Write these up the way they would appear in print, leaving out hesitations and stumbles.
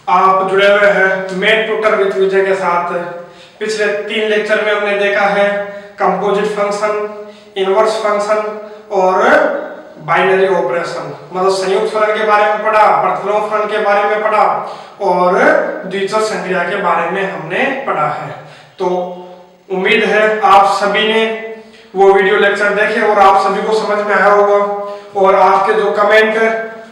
आप जुड़े हुए हैं मैथ ट्यूटर विद विजय के साथ। पिछले 3 लेक्चर में हमने देखा है कंपोजिट फंक्शन, इनवर्स फंक्शन और बाइनरी ऑपरेशन, मतलब संयुक्त फलन के बारे में पढ़ा, प्रतिलोम फलन के बारे में पढ़ा और द्वितीय संक्रिया के बारे में हमने पढ़ा है। तो उम्मीद है आप सभी ने वो वीडियो लेक्चर देखे और आप सभी को समझ में आया होगा। और आपके जो कमेंट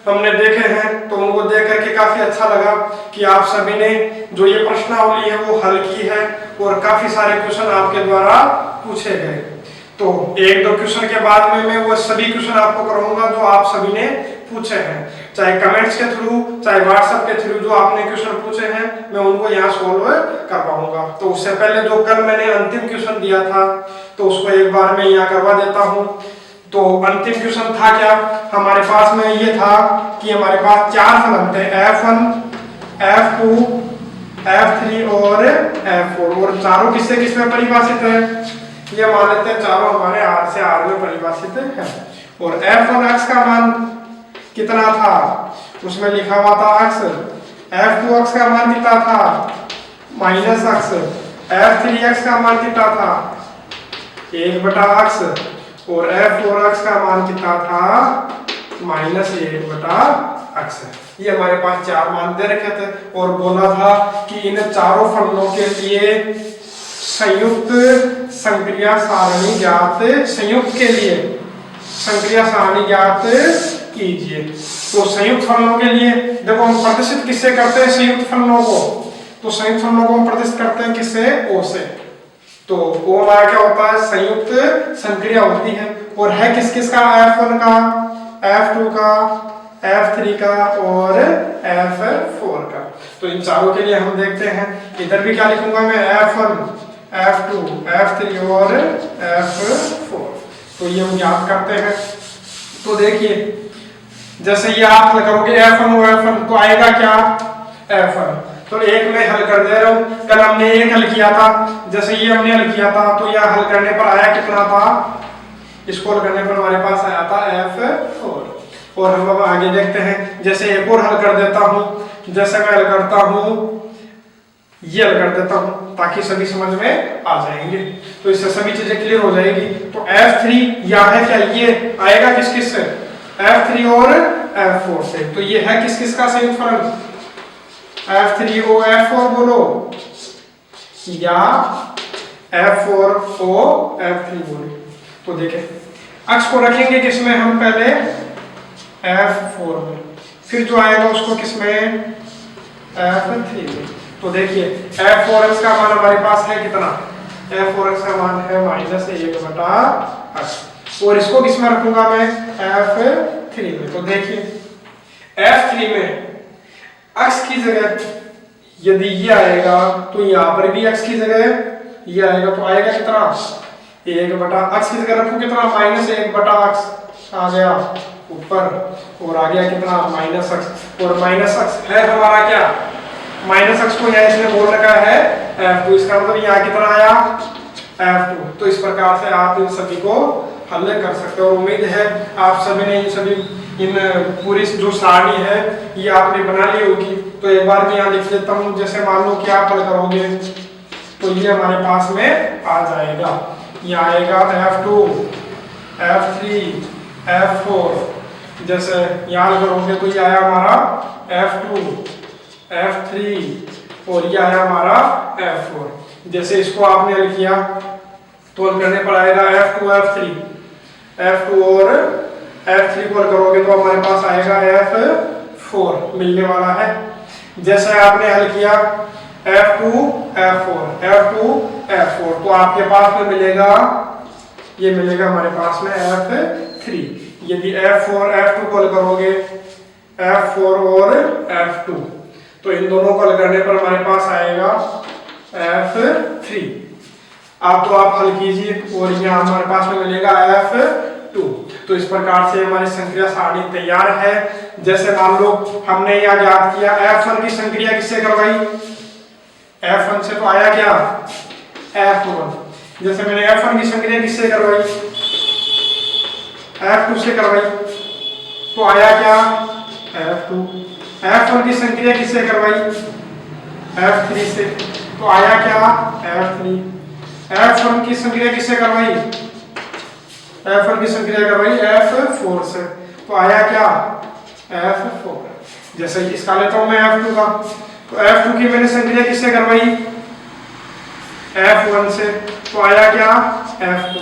हमने देखे हैं तो उनको देख करके काफी अच्छा लगा कि आप सभी ने जो ये प्रश्नावली है वो हल की है और काफी सारे क्वेश्चन आपके द्वारा पूछे गए। तो 1-2 क्वेश्चन के बाद में मैं वो सभी क्वेश्चन आपको कराऊंगा जो आप सभी ने पूछे हैं, चाहे कमेंट्स के थ्रू चाहे व्हाट्सएप के थ्रू। जो आपने क्वेश्चन पूछे हैं मैं उनको यहाँ सोल्व करवाऊंगा। तो उससे पहले जो कल मैंने अंतिम क्वेश्चन दिया था तो उसको एक बार मैं यहाँ करवा देता हूँ। तो अंतिम क्वेश्चन था क्या, हमारे पास में ये था कि हमारे पास 4 फलन थे f1, f2, f3 और f4 और चारों किससे किस में परिभाषित है, ये मान लेते हैं चारों हमारे R से R में परिभाषित है। और f1 x का मान कितना था, उसमें लिखा हुआ था x, f2 x का मान कितना था -x, f3 x का मान कितना था 1/x और f4x का मान कितना था -1/x। ये हमारे पास 4 मान दे रखे थे और बोला था कि इन चारों फलनों के लिए संयुक्त संक्रिया सारणी ज्ञात, संयुक्त के लिए संक्रिया सारणी ज्ञात कीजिए। तो संयुक्त फलनों के लिए देखो हम प्रदर्शित किससे करते हैं संयुक्त फलनों को, तो संयुक्त फलनों को हम प्रदर्शित करते हैं किससे, O से। तो वो हमारा क्या होता है संयुक्त संक्रिया होती है और है किस किस का, f1 का, f2 का, f3 का और f4 का। तो इन चारों के लिए हम देखते हैं, इधर भी क्या लिखूंगा मैं f1, f2, f3 और f4। तो ये हम याद करते हैं। तो देखिए जैसे ये आप करोगे f1 और f1 तो आएगा क्या f1। तो एक मैं हल कर दे रहा हूँ, कल हमने एक हल किया था, जैसे ये हमने हल किया था तो यह हल करने पर आया कितना था, इसको हल करने पर हमारे पास आया था f4। और हम अब आगे देखते हैं, जैसे एक और हल कर देता हूँ, जैसे मैं हल करता हूँ ये हल कर देता हूँ ताकि सभी समझ में आ जाएंगे, तो इससे सभी चीजें क्लियर हो जाएगी। तो f3 या है क्या, ये आएगा किस किस से, f3 और f4 से। तो ये है किस किस का संयुक्त फलन, f3 o f4 बोलो या f4 o f3 बोलो। तो देखें अक्ष को रखेंगे किसमें हम, पहले f4 में, फिर जो आएगा उसको किसमें f3 में। तो देखिए f4x का मान हमारे पास है कितना, f4x का मान है -1/x और इसको किसमें रखूंगा मैं f3 में। तो देखिए f3 में x की जगह यदि ये आएगा तो यहाँ पर भी x की जगह ये आएगा, तो आएगा कितना 1/x की जगह रखो कितना -1/x आ गया ऊपर और आ गया कितना -x और -x है हमारा क्या -x को यहाँ इसने बोल रखा है f2, इसका मतलब यहाँ कितना आया f2। तो इस प्रकार से आप इन सभी को हल कर सकते हो। उम्मीद है आप सभी ने इन सभी इन पूरी जो सारणी है ये आपने बना ली होगी। तो एक बार मैं यहाँ लिख देता हूँ, जैसे मान लो कि आप हल करोगे तो ये हमारे पास में आ जाएगा, ये आएगा f2, f3, f4। जैसे यहाँ हल करोगे तो ये आया हमारा f2, f3 और ये आया हमारा f4। जैसे इसको आपने हल किया तो हल करने पर आएगा f2, f3 और f3 को हल करोगे तो हमारे पास आएगा f4 मिलने वाला है। जैसे आपने हल किया f2, f4 तो आपके पास में मिलेगा, ये मिलेगा हमारे पास में f3। यदि f4, f2 को हल करोगे f4 और f2 तो इन दोनों को हल करने पर हमारे पास आएगा f3। आप तो आप हल कीजिए और यहाँ हमारे पास में मिलेगा f2। तो इस प्रकार से हमारी संक्रिया सारणी तैयार है। जैसे मान लो हमने यहाँ याद किया f1 की संक्रिया किससे करवाई, f1 से तो आया क्या f1। जैसे मैंने f1 की संक्रिया किससे करवाई, f2 से करवाई तो आया क्या f2। F1 की संक्रिया किससे करवाई? F3 से। तो आया क्या? F3। F1 की संक्रिया किससे करवाई? F1 की संक्रिया करवाई F4 से। तो आया क्या? F4। जैसे इसका लेता हूं मैं F2 का, तो F2 की मैंने संक्रिया किससे करवाई? F1 से। तो आया क्या? F2।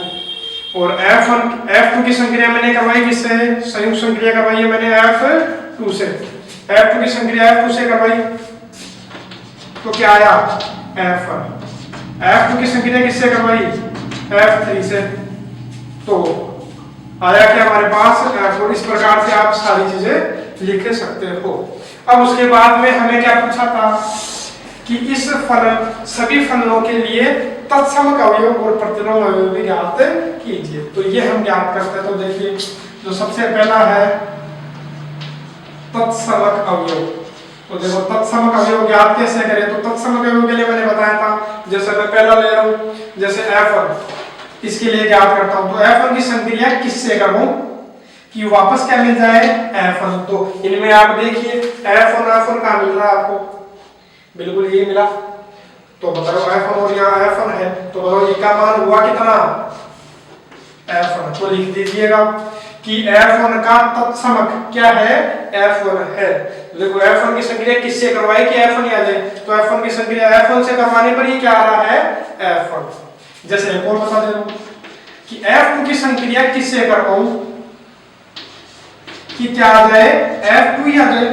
और F2 की संक्रिया मैंने करवाई किससे? संयुक्त संक्रिया करवाई है मैंने F2 से। F2 की संक्रिया F2 से करवाई, तो क्या आया? F1। F2 की संक्रिया किससे करवाई? F3 से। तो आया क्या हमारे पास? F4। इस प्रकार से आप सारी चीजें लिख सकते हो। अब उसके बाद में हमें क्या पूछा था कि इस फलन सभी फलनों के लिए तत्समक अवयव और प्रतिलोम अवयव भी ज्ञात कीजिए। तो ये हम ज्ञात करते हैं। तो देखिए जो सबसे पहला है तत्समक अवयव। तो देखो तत्समक अवयव ज्ञात कैसे करें? तो तत्समक अवयव के लिए मैंने बताया था, जैसे मैं पहला ले रहा हूं, जैसे F1, इसके लिए ज्ञात करता हूं। तो F1 की संक्रिया किससे करूं कि वापस क्या मिल जाए? F1। तो इनमें आप देखिए F1 कहां मिल रहा है आपको? बिल्कुल ये मिला। तो बताओ F1 और यहाँ F1 है, तो बताओ ये का मान हुआ कितना? F1। तो लिख दीजिएगा कि F1 का तत्समक क्या है? F1 है। देखो F1 की संक्रिया किससे करवाई कि F1 आ जाए? तो F1 की संक्रिया F1 से करवाने पर ये क्या आ रहा है? F1। जैसे एक और बता दे रहा हूं कि F2 की संक्रिया किससे करवाऊं कि क्या आ जाए? F2 ही आ जाए।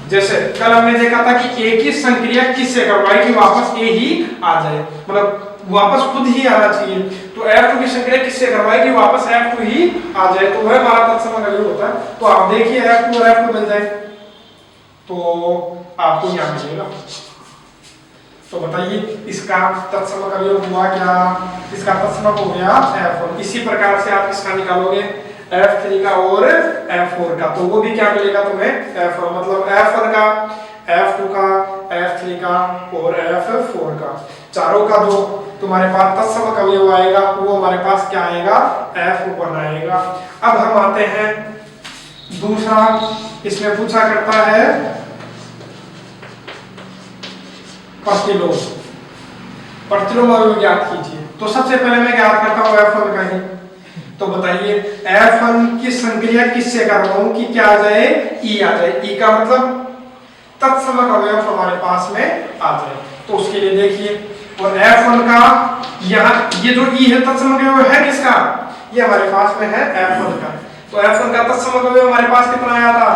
जैसे कल हमने देखा था कि A की संक्रिया किससे करवाई कि वापस A ही आ जाए, मतलब वापस खुद ही आना चाहिए। तो F2 की संक्रिया किससे करवाई कि वापस F2 ही आ जाए, तो वह हमारा तत्समक अवयव होता है। तो आप देखिए F2 और F2 मिल जाए तो आपको यहाँ मिलेगा। तो बताइए इसका तत्समक अवयव हुआ क्या? इसका तत्समक हो गया F1। इसी प्रकार से आप इसका निकालोगे F3 का और F4 का, तो वो भी क्या मिलेगा तुम्हें? F1। मतलब F1 का, F2 का, F3 का और F4 का, चारों का जो तुम्हारे पास तत्समक अवयव आएगा वो हमारे पास क्या आएगा? F1 आएगा। अब हम आते हैं दूसरा, इसमें पूछा करता है प्रतिलोम। प्रतिलोम अवयव ज्ञात कीजिए। तो सबसे पहले मैं ज्ञात करता हूं F1 का ही। तो बताइए F1 की संक्रिया किससे करवाऊं कि क्या आ जाए? E आ जाए। E का मतलब तत्समक अवयव हमारे पास में आ जाए। तो उसके लिए देखिए, और F1 का यहाँ ये जो E है तत्समक अवयव है किसका? ये हमारे पास में है F1 का। तो F1 का तत्समक अवयव हमारे पास कितना आया था?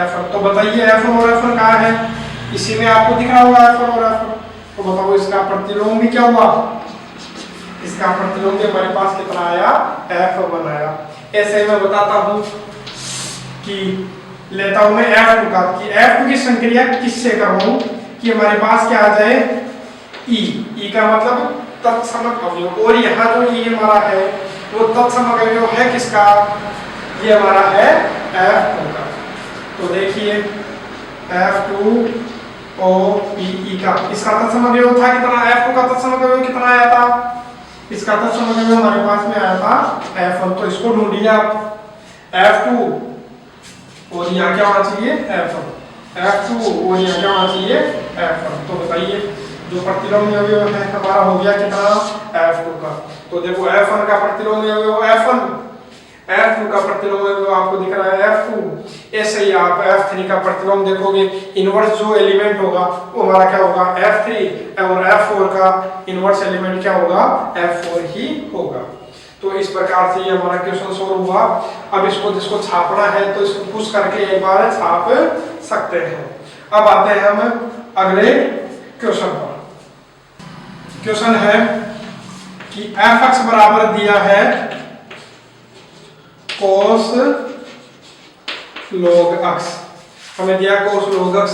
F1। तो बताइए F1 और F1 कहाँ है? इसी में आपको दिख रहा होगा F1 और F1। तो बताओ इसका प्रतिलोम भी क्या हुआ? इसका प्रतिलोम भी हमारे पास कितना आया? F1 आया। ऐसे मैं बताता हूं कि लेता हूं मैं F2 का कि F2 की संक्रिया किससे करवाऊं कि हमारे पास क्या आ जाए? E। E का मतलब तत्समक अवयव, और यहाँ जो E हमारा है वो तत्समक अवयव है किसका? ये हमारा है F2 का। तो देखिए F2 और E का, इसका तत्समक अवयव था कितना? F2 का तत्समक अवयव कितना आया था? इसका तत्समक अवयव हमारे पास में आया था F1। तो इसको ढूंढिए आप, F2 और यहाँ क्या होना चाहिए? F1। F2 और यहाँ क्या होना चाहिए? F1। तो बताइए जो प्रतिलोमी अवयव है हमारा हो गया कितना? F2 का। तो देखो F1 का प्रतिलोमी अवयव F1, F2 का प्रतिलोम अवयव आपको दिख रहा है F2। ऐसे ही आप F3 का प्रतिलोम देखोगे, इनवर्स जो एलिमेंट होगा वो हमारा क्या होगा? F3। और F4 का इनवर्स एलिमेंट क्या होगा? F4 ही होगा। तो इस प्रकार से ये हमारा क्वेश्चन सोल्व हुआ। अब जिसको छापना है तो इसको पुश करके एक बार छाप सकते हैं। अब आते हैं हम अगले क्वेश्चन पर। क्वेश्चन है कि f(x) बराबर दिया है cos log x, हमें दिया cos log x,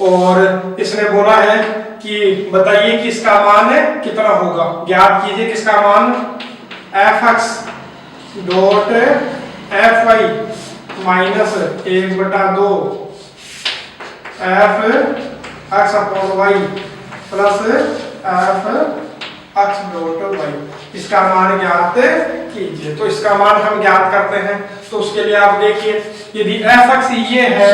और इसने बोला है कि बताइए कि इसका मान कितना होगा, ज्ञात कीजिए किसका मान f(x) dot fy minus 1/2 f(x) upon y plus f(x) dot y, इसका मान ज्ञात कीजिए। तो इसका मान हम ज्ञात करते हैं। तो उसके लिए आप देखिए, यदि f(x) ये है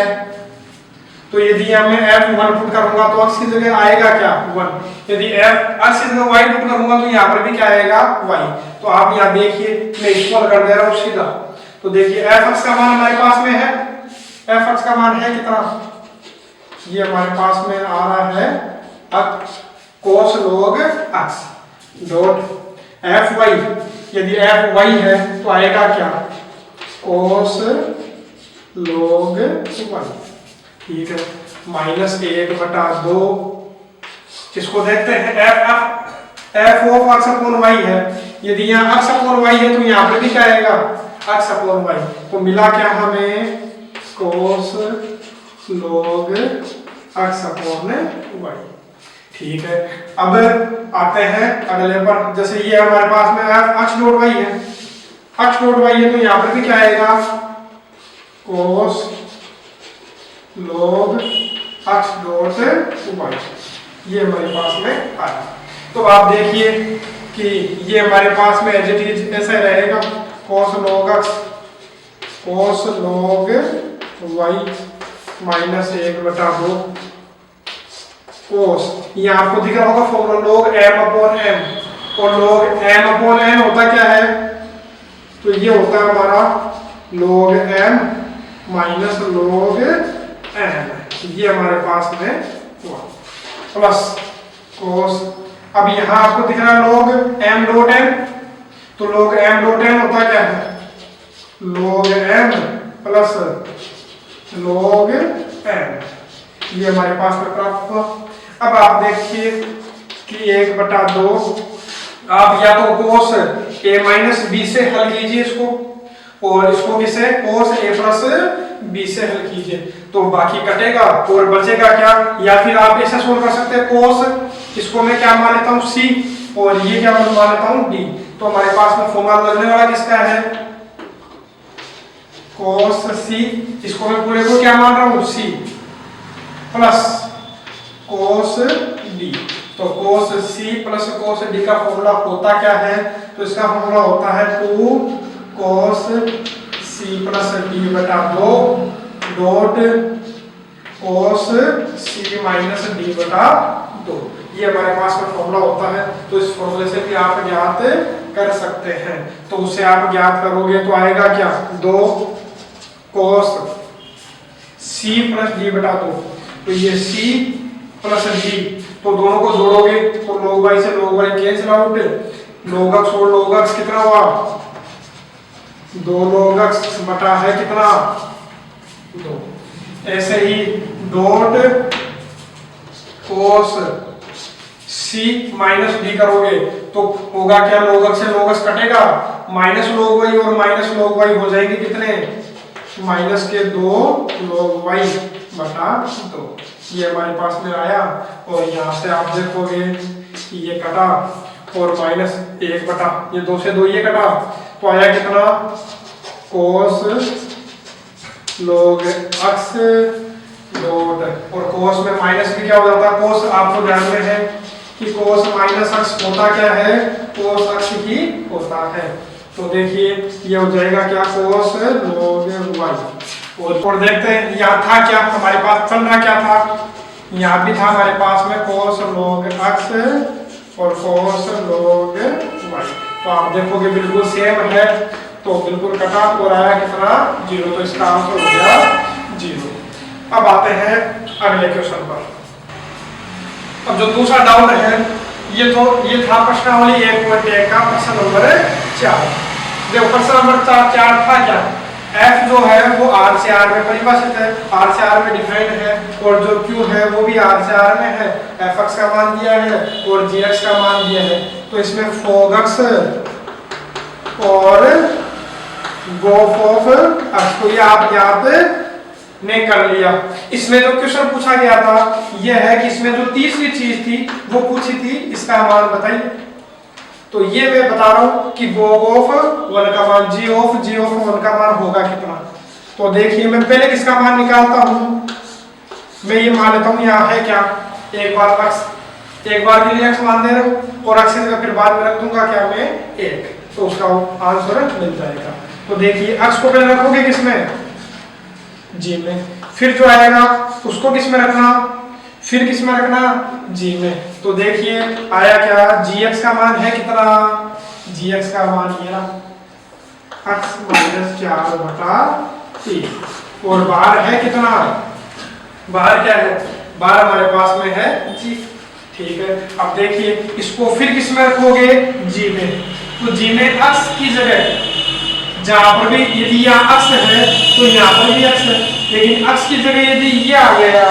तो यदि मैं f1 पुट करूंगा तो x की जगह आएगा क्या 1। यदि x की जगह y पुट करूंगा तो यहाँ पर भी क्या आएगा y। तो आप यहाँ देखिए मैं इक्वल कर दे रहा हूँ सीधा। तो देखिए f(x) का मान हमारे पास में है, f(x) का मान है कितना, ये हमारे पास में आ रहा है cos log x dot fy। यदि fy है तो आएगा क्या cos log y, ठीक है, -1/2। इसको देखते हैं f of x upon y है, यदि यहाँ x अपॉन y है तो यहाँ पर भी क्या आएगा x अपॉन y। तो मिला क्या हमें cos log x upon y, ठीक है। अब आते हैं अगले पर, जैसे ये हमारे पास में x डॉट y है, x डॉट y है तो यहाँ पर भी क्या आएगा cos log x dot y, ये हमारे पास में आया। तो आप देखिए कि ये हमारे पास में एज इट इज ऐसा रहेगा cos log x cos log y -1/2 cos, ये आपको दिख रहा होगा formula log m upon m, और log m अपॉन n होता क्या है, तो ये होता है हमारा log m minus log n, ये हमारे पास में हुआ प्लस cos। अब यहाँ आपको दिख रहा है log m डॉट n, तो log m डॉट n होता क्या है log m plus log n, ये हमारे पास में प्राप्त हुआ। अब आप देखिए कि 1/2 आप या तो cos a माइनस b से हल कीजिए इसको, और इसको किसे cos a प्लस b से हल कीजिए, तो बाकी कटेगा और बचेगा क्या, या फिर आप ऐसे सोल्व कर सकते हैं cos, इसको मैं क्या मान लेता हूँ c और ये क्या मान लेता हूँ d। तो हमारे पास में फॉर्मूला लगने वाला किसका है cos c, इसको मैं पूरे को क्या मान रहा हूँ c प्लस cos d। तो cos c plus cos d का फॉर्मूला होता क्या है, तो इसका फॉर्मूला होता है 2 cos c plus d/2 dot cos c minus d/2, ये हमारे पास में फॉर्मूला होता है। तो इस फॉर्मूले से भी आप ज्ञात कर सकते हैं, तो उसे आप ज्ञात करोगे तो आएगा क्या 2 cos c प्लस d/2, तो ये c प्लस d, तो दोनों को जोड़ोगे तो log y से log y cancel out, log x और log x कितना हुआ 2 log x बटा है कितना 2। ऐसे ही dot cos c minus d करोगे तो होगा क्या log x से log x कटेगा, माइनस log y और माइनस log y हो जाएंगे कितने -2 log y बटा 2, ये हमारे पास में आया। और यहाँ से आप देखोगे कि ये कटा और -1 ये 2 से 2 ये कटा, तो आया कितना cos log x डॉट, और cos में माइनस भी क्या हो जाता है, cos आपको ध्यान में है कि cos -x होता क्या है cos x ही होता है। तो देखिए ये हो जाएगा क्या cos log y, और देखते हैं यहाँ था क्या हमारे पास चल रहा क्या था, यहाँ भी था हमारे पास में cos log x और cos log y, तो आप देखोगे बिल्कुल सेम है, तो बिल्कुल कटा हो रहा है कितना 0, तो इसका आंसर हो गया 0। अब आते हैं अगले क्वेश्चन पर। अब जो दूसरा डाउट है ये था प्रश्नावली 1.1 का प्रश्न नंबर 4। देखो प्रश्न नंबर 4 था क्या, f जो है वो r से r में परिभाषित है, r से r में डिफाइंड है, और जो q है वो भी r से r में है, fx का मान दिया है और gx का मान दिया है। तो इसमें fogx और गोफ ऑफ x, तो ये आप याद ने कर लिया। इसमें जो क्वेश्चन पूछा गया था यह है कि इसमें जो तीसरी चीज थी वो पूछी थी, इसका मान बताइए। तो ये मैं बता रहा हूं कि गोफ ऑफ 1 का मान g ऑफ 1 का मान होगा कितना। तो देखिए मैं पहले किसका मान निकालता हूं, मैं ये मान लेता हूं यहाँ है क्या, एक बार के लिए x मान दे रहा हूं और x की जगह फिर बाद में रख दूंगा क्या मैं 1, तो उसका आंसर मिल जाएगा। तो देखिए x को पहले रखोगे किसमें g में, फिर जो आएगा उसको किस में रखना, फिर किस में रखना, जी में। तो देखिए आया क्या, gx का मान है कितना, gx का मान ये x माइनस 4/3 और बाहर है कितना, बाहर क्या है, बाहर हमारे पास में है g। ठीक है, अब देखिए इसको फिर किस में रखोगे, g में। तो g में x की जगह जहां पर भी यदि यहाँ x है तो यहाँ पर भी x है, लेकिन x की जगह यदि ये आ गया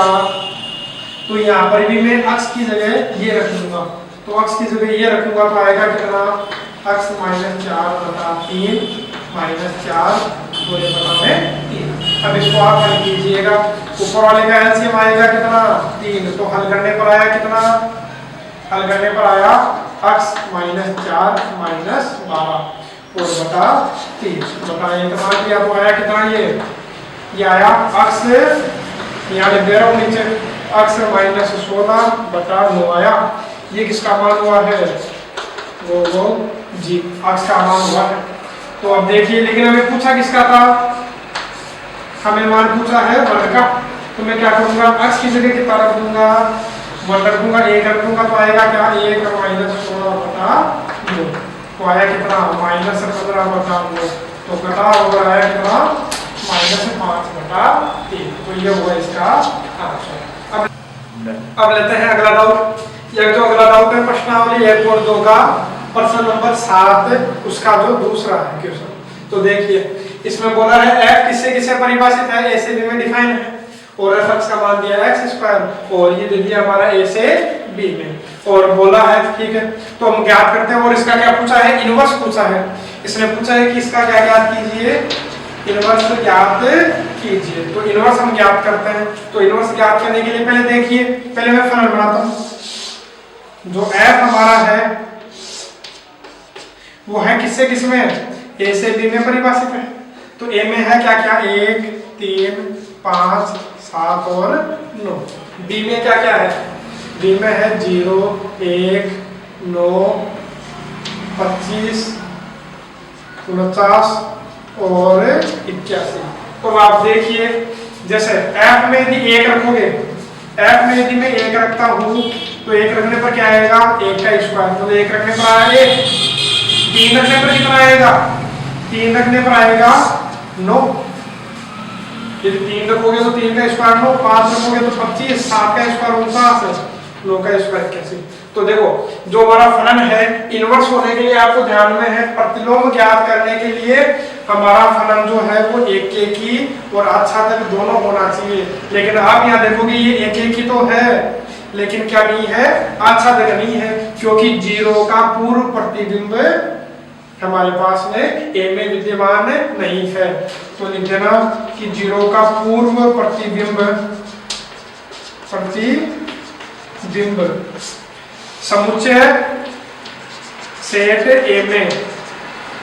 तो यहाँ पर भी मैं x की जगह ये रखूंगा। तो x की जगह ये रखूंगा तो आएगा कितना, x माइनस 4/3 माइनस 4 पूरे बटा में 3। अब इसको आप हल कीजिएगा, ऊपर वाले का एलसीएम आएगा कितना, 3। तो हल करने पर आया कितना, हल करने पर आया x माइनस 4 माइनस 12 और बटा 3। बताइए कितना किया तो आया कितना, ये आया x, यहाँ लिख दे रहा हूँ नीचे, x माइनस 16/9 आया। ये किसका मान हुआ है, वो जी x का मान हुआ है। तो अब देखिए, लेकिन हमें पूछा किसका था, हमें मान पूछा है वर्ग का। तो मैं क्या करूंगा, x की जगह कितना रख दूंगा, 1 रख दूंगा, 1 रख दूंगा तो आएगा क्या, 1 माइनस 16/9 तो आया कितना, माइनस 15/9। तो घटा होगा आया कितना, माइनस 5/3। तो ये हुआ इसका आंसर। अब लेते हैं अगला डाउट। ये जो अगला डाउट है प्रश्नावली 1 और 2 का प्रश्न नंबर 7 उसका जो दूसरा है क्वेश्चन। तो देखिए इसमें बोला है f किससे किससे परिभाषित है, a से b में डिफाइन है और f का मान दिया है x² और ये दे दिया हमारा a से b में और बोला है, ठीक है। तो हम ज्ञात करते हैं और इसका क्या पूछा है, इनवर्स पूछा है। इसने पूछा है कि इसका क्या ज्ञात कीजिए, इनवर्स ज्ञात कीजिए। तो इनवर्स हम ज्ञात करते हैं। तो इनवर्स ज्ञात करने के लिए पहले देखिए, पहले मैं फलन बनाता हूं। जो f हमारा है वो है किससे किस में, a से b में परिभाषित है। तो a में है क्या क्या, 1 3 5 7 और 9। b में क्या क्या है, b में है 0 1 9 25 49 और 81। तो आप देखिए जैसे f में यदि 1 रखोगे, f में यदि मैं 1 रखता हूं तो 1 रखने पर क्या आएगा, 1 का स्क्वायर। तो 1 रखने पर आया 1, 3 रखने पर कितना आएगा, 3 रखने पर आएगा 9। यदि 3 रखोगे तो 3 का स्क्वायर 9, 5 रखोगे तो 25, 7 का स्क्वायर 49, 9 का स्क्वायर 81। तो देखो जो हमारा फलन है इनवर्स होने के लिए आपको ध्यान में है, प्रतिलोम ज्ञात करने के लिए हमारा फलन जो है वो एक ही और आच्छादक दोनों होना चाहिए। लेकिन आप यहाँ देखोगे ये एक ही तो है लेकिन क्या नहीं है, आच्छादक नहीं है, क्योंकि 0 का पूर्व प्रतिबिंब हमारे पास में a में विद्यमान नहीं है। तो लिख देना कि 0 का पूर्व प्रतिबिंब समुच्चय सेट a में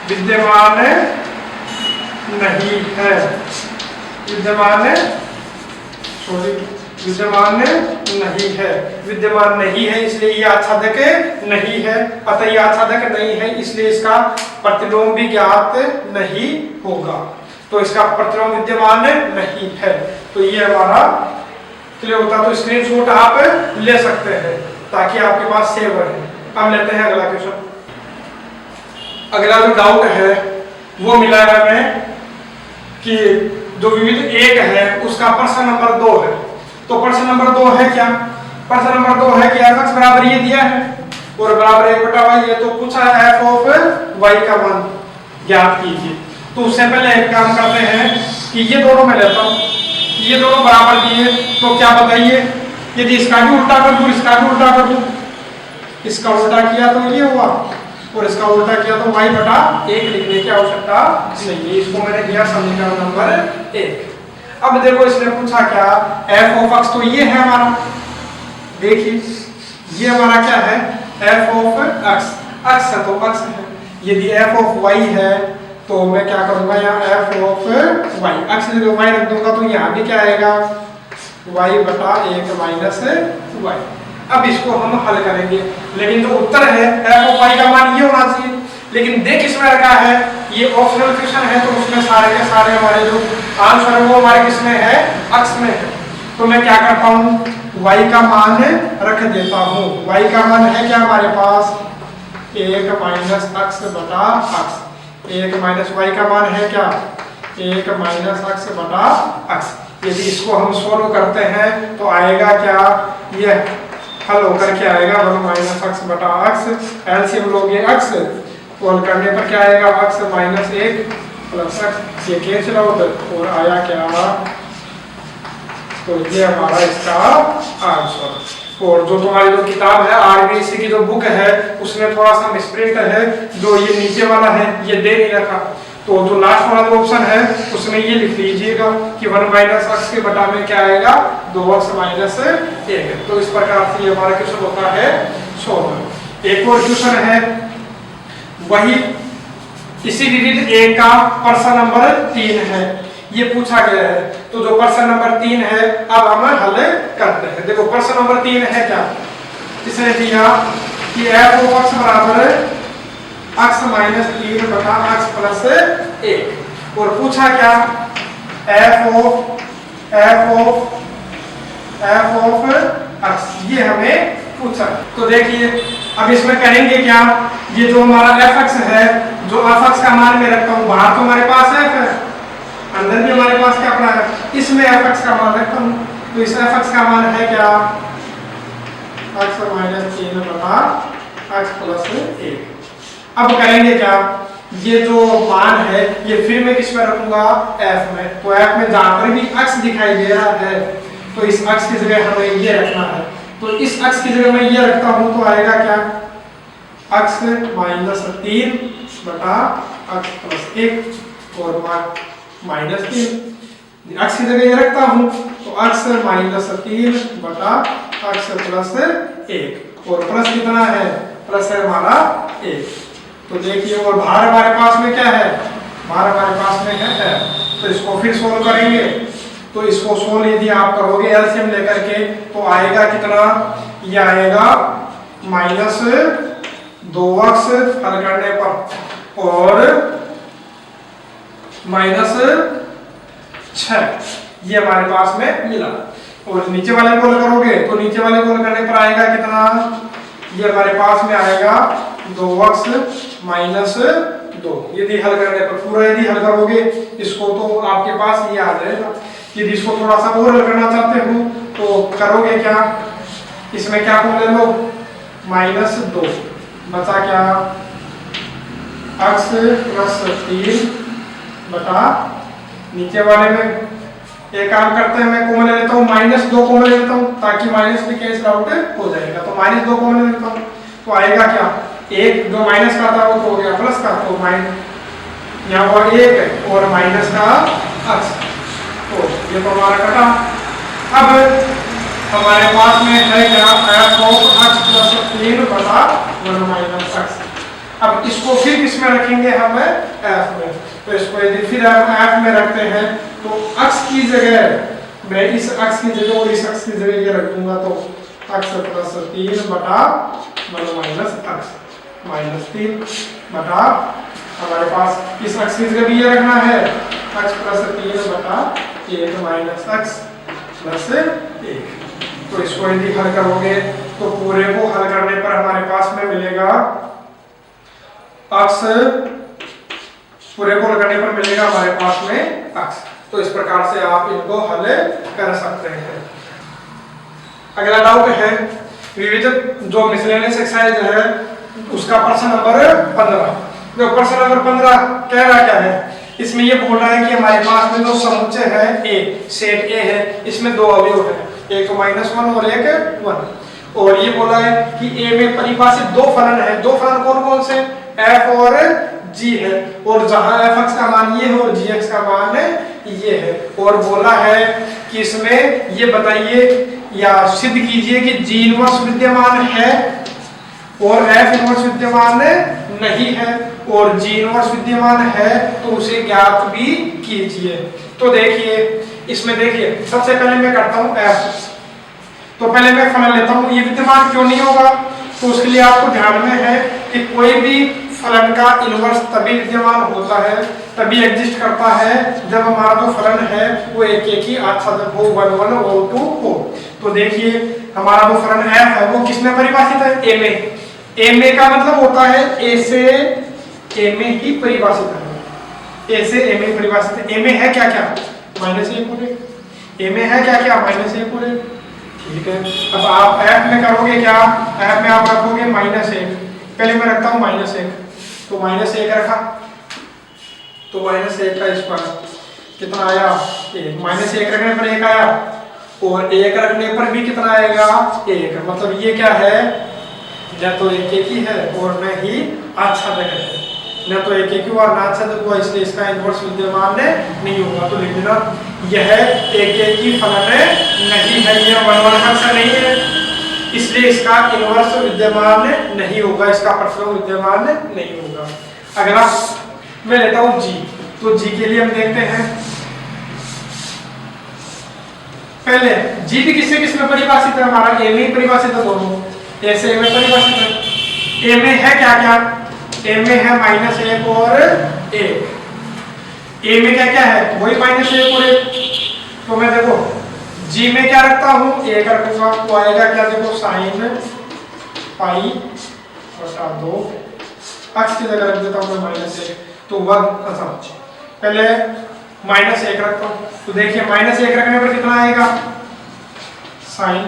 विद्यमान नहीं है, विद्यमान नहीं है इसलिए ये आच्छादक नहीं है। अतः ये आच्छादक नहीं है इसलिए इसका प्रतिलोम भी ज्ञात नहीं होगा। तो इसका प्रतिलोम विद्यमान नहीं है। तो ये हमारा क्लियर होता। तो स्क्रीनशॉट आप ले सकते हैं ताकि आपके पास सेव रहे। अब लेते हैं अगला क्वेश्चन। अगला जो डाउट है वो मिला है हमें कि जो विविध 1 है उसका प्रश्न नंबर 2 है। तो प्रश्न नंबर 2 है क्या, प्रश्न नंबर 2 है कि f बराबर ये दिया है और बराबर 1/y है। तो पूछा है f ऑफ y का मान ज्ञात कीजिए। तो उससे पहले एक काम करते हैं कि ये दोनों मैं लेता हूं, ये दोनों बराबर दिए तो क्या बताइए, यदि इसका भी उल्टा कर दूं, इसका भी उल्टा कर दूं, इसका उल्टा किया तो ये हुआ और इसका उल्टा किया तो y/1 लिखने की आवश्यकता नहीं है। इसको मैंने किया समीकरण नंबर 1। अब देखो इसने पूछा क्या, f ऑफ x तो ये है हमारा, देखिए ये हमारा क्या है, f ऑफ x, x है तो x है। यदि f ऑफ y है तो मैं क्या करूंगा, यहाँ f ऑफ y, x की जगह y रख दूंगा तो यहाँ भी क्या आएगा, y/1 माइनस y। अब इसको हम हल करेंगे, लेकिन जो उत्तर है f ऑफ y का मान ये होना चाहिए, लेकिन देख इसमें रखा है ये ऑप्शनल क्वेश्चन है, तो उसमें सारे के सारे हमारे जो आंसर है वो हमारे किसमें है, अक्स में है। तो मैं क्या करता हूँ, y का मान रख देता हूँ। y का मान है क्या हमारे पास, 1 माइनस अक्स बटा अक्स। 1 माइनस y का मान है क्या, 1 माइनस अक्स बटा अक्स। यदि इसको हम सोल्व करते हैं तो आएगा क्या, ये हल होकर के आएगा 1 माइनस अक्स बटा अक्स। एलसीएम लोगे अक्स, सोल्व करने पर क्या आएगा, अक्स माइनस 1 प्लस अक्स, ये कैंसिल आउट और आया क्या, तो ये हमारा इसका आंसर। और जो तुम्हारी जो किताब है आरबीएससी की जो बुक है उसमें थोड़ा सा मिसप्रिंट है, जो ये नीचे वाला है ये दे नहीं रखा, तो जो लास्ट वाला जो ऑप्शन है उसमें ये लिख लीजिएगा कि 1 माइनस अक्स के बटा में क्या आएगा, 2x माइनस 1। तो इस प्रकार से ये हमारा क्वेश्चन होता है सॉल्व। एक और क्वेश्चन है वही इसी डिजिट ए का प्रश्न नंबर 3 है, ये पूछा गया है। तो जो प्रश्न नंबर 3 है अब हम हल करते हैं। देखो प्रश्न नंबर 3 है क्या, इसने दिया कि f ऑफ x बराबर x माइनस 3 बटा x प्लस 1, और पूछा क्या, f ऑफ x, ये हमें पूछा। तो देखिए अब इसमें करेंगे क्या, ये जो हमारा fx है, जो fx का मान मैं रखता हूँ, बाहर तो हमारे पास f है, अंदर भी हमारे पास क्या अपना है, इसमें fx का मान रखता हूँ। तो इस fx का मान है क्या, x माइनस 3 बटा x प्लस 1। अब करेंगे क्या, ये जो मान है ये फिर मैं किस में रखूंगा, f में। तो f में जहां पर भी x दिखाई दे रहा है तो इस x की जगह हमें ये रखना है। तो इस x की जगह मैं ये रखता हूं तो आएगा क्या, x माइनस 3 बटा x प्लस 1 और माइनस 3। x की जगह ये रखता हूं तो x माइनस 3 बटा x प्लस 1, और प्लस कितना है, प्लस है हमारा 1। तो देखिए और बाहर हमारे पास में क्या है, बाहर हमारे पास में है f। तो इसको फिर सोल्व करेंगे, तो इसको सोल्व यदि आप करोगे एलसीएम लेकर के तो आएगा कितना, ये आएगा माइनस 2x हल करने पर और माइनस 6, ये हमारे पास में मिला। और नीचे वाले को करोगे तो नीचे वाले को करने पर आएगा कितना, ये हमारे पास में आएगा 2x माइनस 2। यदि हल करने पर पूरा यदि हल करोगे इसको तो आपके पास ये आ जाएगा। यदि इसको थोड़ा सा और हल करना चाहते हो तो करोगे क्या, इसमें क्या को ले लो, माइनस 2 बचा क्या, x प्लस 3 बटा, नीचे वाले में एक काम करते हैं, मैं कॉमन ले लेता हूँ, माइनस 2 कॉमन ले लेता हूँ ताकि माइनस भी कैंसिल आउट हो जाएगा। तो माइनस 2 कॉमन ले लेता हूँ तो आएगा क्या, एक जो माइनस का था वो तो हो गया प्लस का, तो माइनस यहाँ हुआ 1 और माइनस का x, तो ये तो हमारा कटा। अब हमारे पास में है क्या, f ऑफ x प्लस 3 बटा 1 माइनस x। अब इसको फिर किसमें रखेंगे हम, f में। तो इसको यदि फिर हम f में रखते हैं तो x की जगह मैं इस x की जगह और इस x की जगह ये रख दूंगा, तो x प्लस 3 बटा 1 माइनस x माइनस 3 बटा, हमारे पास इस x की जगह भी ये रखना है, x प्लस 3 बटा 1 माइनस x प्लस 1। तो इसको यदि हल करोगे तो पूरे को हल करने पर हमारे पास में मिलेगा x, पूरे को हल करने पर मिलेगा हमारे पास में x। तो इस प्रकार से आप इनको हल कर सकते हैं। अगला डाउट है विविध जो मिसलेनियस एक्सरसाइज है उसका प्रश्न नंबर 15। जो प्रश्न नंबर 15 कह रहा क्या है, इसमें ये बोल रहा है कि हमारे पास में जो समुच्चय है ए, सेट ए है, इसमें दो अवयव है, एक -1 और एक 1। और ये बोला है कि ए में परिभाषित दो फलन है, दो फलन कौन कौन से, f और g है, और जहां fx का मान ये है और gx का मान ये है। और बोला है कि इसमें ये बताइए या सिद्ध कीजिए कि g इनवर्स विद्यमान है और f इनवर्स विद्यमान नहीं है, और g इनवर्स विद्यमान है तो उसे ज्ञात भी कीजिए। तो देखिए इसमें देखिए सबसे पहले मैं करता हूं f, तो पहले मैं फलन लेता हूं, ये विद्यमान क्यों नहीं होगा, तो उसके लिए आपको ध्यान में है कि कोई भी फलन का इनवर्स तभी विद्यमान होता है, तभी एग्जिस्ट करता है जब हमारा जो फलन है वो एक ही आच्छादक हो, 1 1 और 2 हो। तो देखिए हमारा जो फलन f है वो किसमें परिभाषित है? a में। a में का मतलब होता है a से a में ही परिभाषित है, a से a में परिभाषित है। a में है क्या क्या? -a पूरे। a में है क्या क्या? -a पूरे। ठीक है, अब आप f में करोगे क्या? f में आप रखोगे -1। पहले मैं रखता हूँ -1, तो -1 रखा तो -1 का स्क्वायर कितना आया? 1। -1 रखने पर 1 आया और 1 रखने पर भी कितना आएगा? 1। मतलब ये क्या है? न तो एक ही है और न ही आच्छादक है, न तो एक हुआ ना आच्छादक हुआ, इसलिए इसका इनवर्स विद्यमान नहीं होगा। तो लिख देना यह एक ही फलन नहीं है, यह 1 1 फंक्शन नहीं है, इसलिए इसका इनवर्स विद्यमान नहीं होगा, इसका प्रतिलोम विद्यमान नहीं होगा। अगला मैं लेता हूं जी। तो जी के लिए हम देखते हैं, पहले जी भी किससे किसमें परिभाषित है? हमारा ए में परिभाषित है, दोनों ए से ए में परिभाषित है। ए में है क्या क्या? ए में है -1 और 1। ए में क्या क्या है? वही -1 और 1। तो मैं देखो जी में क्या रखता हूँ? 1 रखूंगा, तो आएगा क्या? देखो sin π/2 x की जगह रख देता हूँ मैं -1, तो 1। अच्छा पहले -1 रखता हूँ, तो देखिए -1 रखने पर कितना आएगा? साइन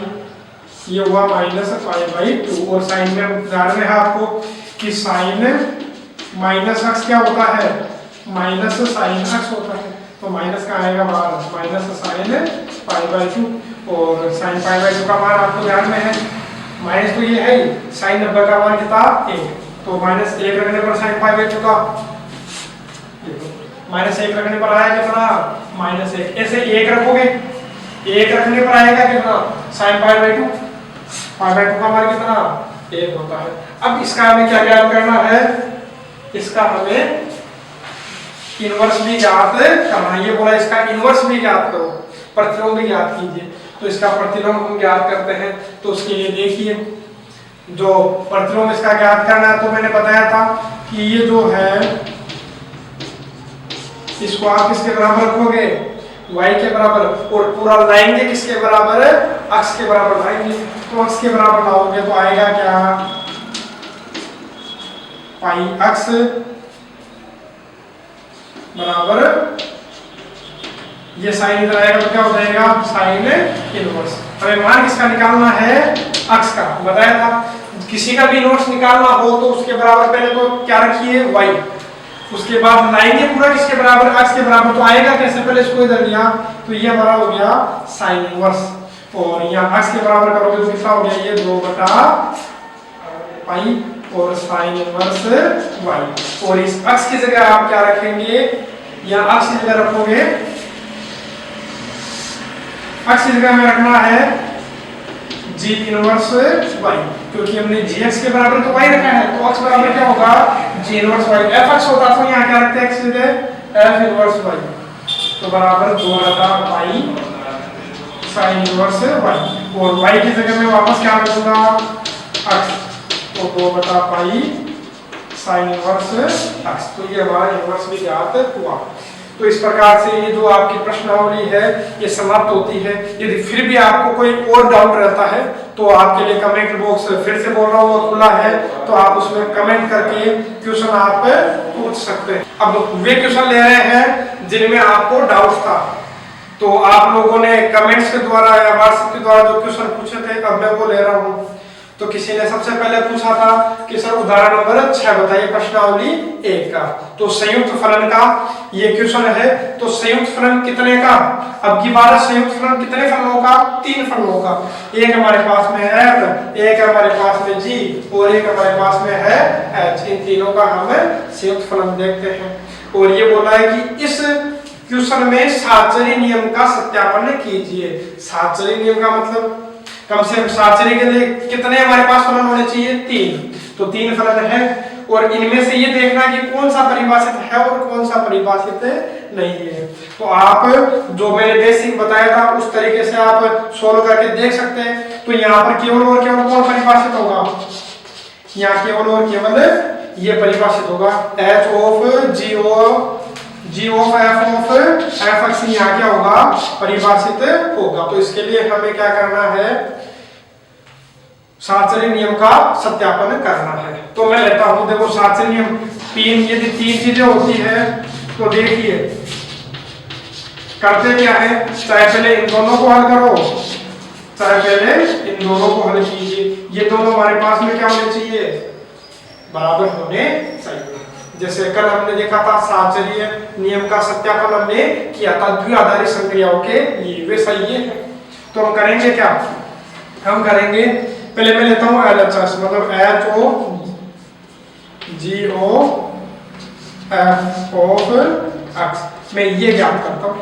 ये हुआ -π/2 और साइन में उदाहरण है आपको कि साइन -x क्या होता है? -sin x होता है, तो माइनस का आएगा बाहर, -sin π/2 और sin π/2 का मान आपको ध्यान में है, माइनस तो ये है ही, sin 90 का मान कितना? 1। तो -1 रखने पर sin π/2 का -1 रखने पर आया कितना? -1। ऐसे 1 रखोगे, 1 रखने पर आएगा कितना? sin π/2, π/2 का मान कितना? 1 होता है। अब इसका हमें क्या ज्ञात करना है? इसका हमें इनवर्स भी ज्ञात करना है। ये बोला इसका इनवर्स भी ज्ञात करो, प्रतिलोम भी ज्ञात कीजिए। तो इसका प्रतिलोम हम ज्ञात करते हैं, तो उसके लिए देखिए जो प्रतिलोम इसका ज्ञात करना है, तो मैंने बताया था कि ये जो है इसको आप किसके बराबर रखोगे? y के बराबर, और पूरा लाएंगे किसके बराबर? x के बराबर लाएंगे। तो x के बराबर लाओगे तो आएगा क्या? πx बराबर, ये साइन इधर आएगा तो क्या हो जाएगा? Sine inverse. हमें मान किसका निकालना है? x का। बताया था किसी का भी इनवर्स निकालना हो तो उसके बराबर पहले तो क्या रखिए? y, उसके बाद लाएंगे पूरा किसके बराबर? x के बराबर। तो आएगा कैसे? पहले इसको इधर लिया तो ये हमारा हो गया साइन इनवर्स, और यहाँ x के बराबर करोगे तो कितना हो गया? ये 2/π और साइन इनवर्स y। और इस x की जगह आप क्या रखेंगे? यहाँ x की जगह रखोगे, x की जगह में रखना है g इनवर्स y, क्योंकि हमने gx के बराबर तो y रखा है, तो x बराबर क्या होगा? g inverse y। fx होता तो यहाँ क्या रखते हैं? x की जगह f इनवर्स y, तो बराबर 2/π साइन इनवर्स y, और y की जगह में वापस क्या रखूंगा? x, तो 2/π साइन इनवर्स x। तो ये हमारा इनवर्स भी ज्ञात हुआ। तो इस प्रकार से ये जो आपकी प्रश्नावली है ये समाप्त होती है। यदि फिर भी आपको कोई और डाउट रहता है तो आपके लिए कमेंट बॉक्स फिर से बोल रहा हूँ वो खुला है, तो आप उसमें कमेंट करके क्वेश्चन आप पूछ सकते हैं। अब वे क्वेश्चन ले रहे हैं जिनमें आपको डाउट था, तो आप लोगों ने कमेंट्स के द्वारा या व्हाट्सएप के द्वारा जो क्वेश्चन पूछे थे अब मैं वो ले रहा हूँ। तो किसी ने सबसे पहले पूछा था कि सर उदाहरण नंबर 6 बताइए प्रश्नावली 1 का। तो संयुक्त फलन का ये क्वेश्चन है। तो संयुक्त फलन कितने का? अब की बार संयुक्त फलन कितने फलनों का? 3 फलनों का। एक हमारे पास में है f, एक हमारे पास में g और एक हमारे पास में है h। इन तीनों का हम संयुक्त फलन देखते हैं। और ये बोला है कि इस क्वेश्चन में साहचर्य नियम का सत्यापन कीजिए। साहचर्य नियम का मतलब कम से कम साहचर्य के लिए कितने हमारे पास फलन होने चाहिए? 3। तो 3 फलन है, और इनमें से ये देखना कि कौन सा परिभाषित है और कौन सा परिभाषित नहीं है। तो आप जो मैंने बेसिक बताया था उस तरीके से आप सोल्व करके देख सकते हैं। तो यहाँ पर केवल और केवल कौन परिभाषित होगा? यहाँ केवल और केवल ये परिभाषित होगा h of g of f x यहाँ क्या होगा, परिभाषित होगा। तो इसके लिए हमें क्या करना है, साहचर्य नियम का सत्यापन करना है। तो मैं लेता हूं, देखो साहचर्य नियम यदि तीन चीजें होती है तो देखिए करते क्या है, चाहे पहले इन दोनों को हल करो, चाहे पहले इन दोनों को हल कीजिए। ये दोनों हमारे पास में क्या होने चाहिए, बराबर होने चाहिए। जैसे कल हमने देखा था साहचर्य नियम का सत्यापन हमने किया था द्विआधारी संक्रियाओं के लिए, वे सही है। तो हम करेंगे क्या, हम करेंगे पहले मैं लेता हूं LHS मतलब H O G O F of X, मैं ये ज्ञात करता हूं।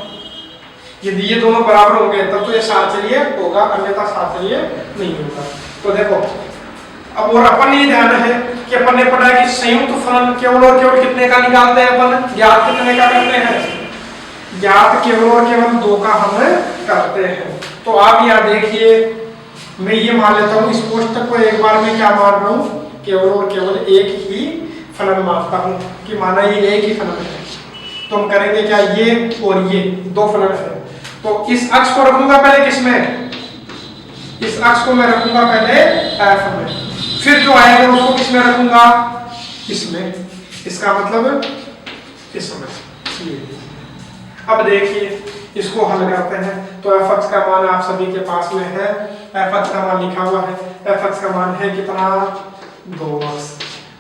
यदि ये दोनों बराबर होंगे तब तो ये साहचर्य होगा, अन्यथा साहचर्य नहीं होगा। तो देखो अब और अपन ये ध्यान है कि अपन ने पढ़ा कि संयुक्त फलन केवल और केवल कितने का निकालते हैं अपन, ज्ञात कितने का करते हैं, ज्ञात केवल और केवल 2 का हम करते हैं। तो आप यहाँ देखिए मैं ये मान लेता हूँ, इस कोष्ठक को एक बार में क्या मान रहा हूँ, केवल और केवल एक ही फलन मानता हूँ कि माना ये एक ही फलन है। तो हम करेंगे क्या, ये और ये 2 फलन है। तो इस अक्ष को रखूंगा पहले किसमें, इस अक्ष को मैं रखूंगा पहले f में, फिर जो आएगा उसको किसमें रखूंगा, इसमें, इसका मतलब इसमें। अब देखिए इसको हल करते हैं। तो f(x) का मान आप सभी के पास में है, f(x) का मान लिखा हुआ है, f(x) का मान है कितना, 2x,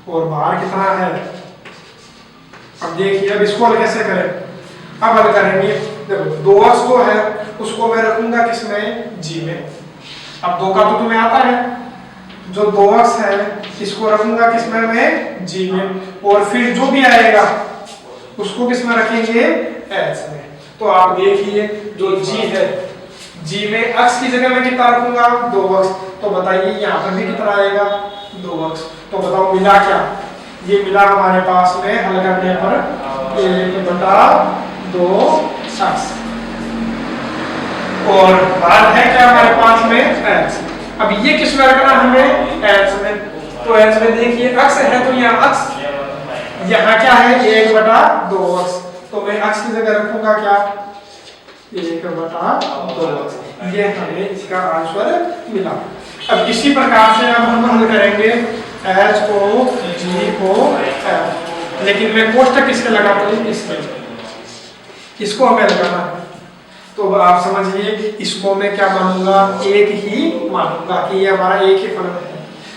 और बाहर कितना है। अब देखिए अब इसको हल कैसे करें, अब हल करेंगे, देखो 2x जो है उसको मैं रखूंगा किसमें, g में। अब 2 का तो तुम्हें आता है, जो 2x है इसको रखूंगा किसमें, मैं g में, और फिर जो भी आएगा उसको किसमें रखेंगे, h में। तो आप देखिए जो g है, g में x की जगह मैं कितना रखूंगा, 2x। तो बताइए यहाँ पर भी कितना आएगा, 2x। तो बताओ मिला क्या, ये मिला हमारे पास में हल करने पर 1/2x, और बात है क्या हमारे पास में h। अब ये किस में रखना हमें, h में। तो h में देखिए x है तो यहाँ x, यहाँ क्या है 1/2x। तो मैं x की जगह रखूंगा क्या, 1/2x। ये हमें इसका आंसर मिला। अब इसी प्रकार से अब हम हल करेंगे h को g को f, लेकिन मैं कोष्ठक किसके लगाता हूँ, इसके, इसको हमें लगाना है। तो आप समझिए इसको मैं क्या मानूंगा, एक ही मानूंगा कि ये हमारा एक ही फलन है।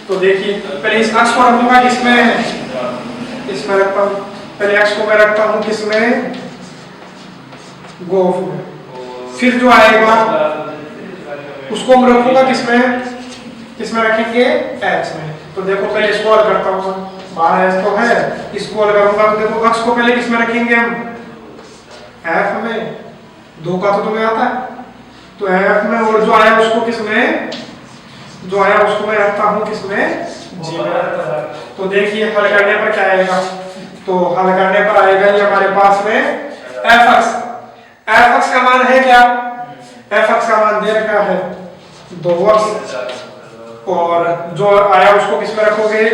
तो देखिए पहले इस अक्ष को रखूंगा किसमें, इसमें रखता हूँ, पहले x को मैं रखता हूँ किसमें, गोफ में, फिर जो आएगा उसको हम रखूंगा किसमें, किसमें रखेंगे, h में। तो देखो पहले इसको हल करता हूँ, बाहर h तो है, इसको हल करूंगा तो देखो x को पहले किसमें रखेंगे हम, f में। 2 का तो तुम्हें आता है, तो f में, और जो आया उसको किसमें, जो आया उसको मैं रखता हूँ किसमें, g में। तो देखिए हल करने पर क्या आएगा, तो हल करने पर आएगा ये हमारे पास में f(x) का मान है क्या, f(x) का मान दे रखा है 2x, और जो आया उसको किसमें रखोगे,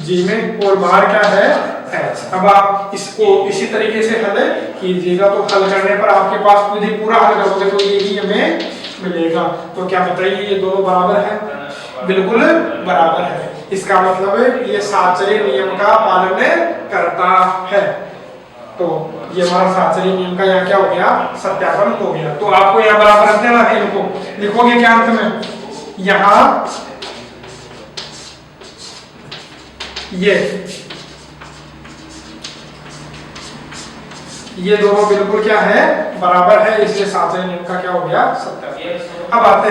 g में, और बाहर क्या है, h। अब आप इसको इसी तरीके से हल कीजिएगा। तो हल करने पर आपके पास यदि पूरा हल करोगे तो यही हमें मिलेगा। तो क्या बताइए ये दोनों बराबर है, बिल्कुल बराबर है। इसका मतलब ये साहचर्य नियम का पालन करता है। तो ये हमारा साहचर्य नियम का यहाँ क्या हो गया, सत्यापन हो गया। तो आपको यहाँ बराबर रख देना है, इनको लिखोगे क्या अंत में, यहाँ ये दोनों बिल्कुल क्या है, बराबर है, इसलिए साहचर्य नियम का क्या हो गया, सत्यापन। अब आते हैं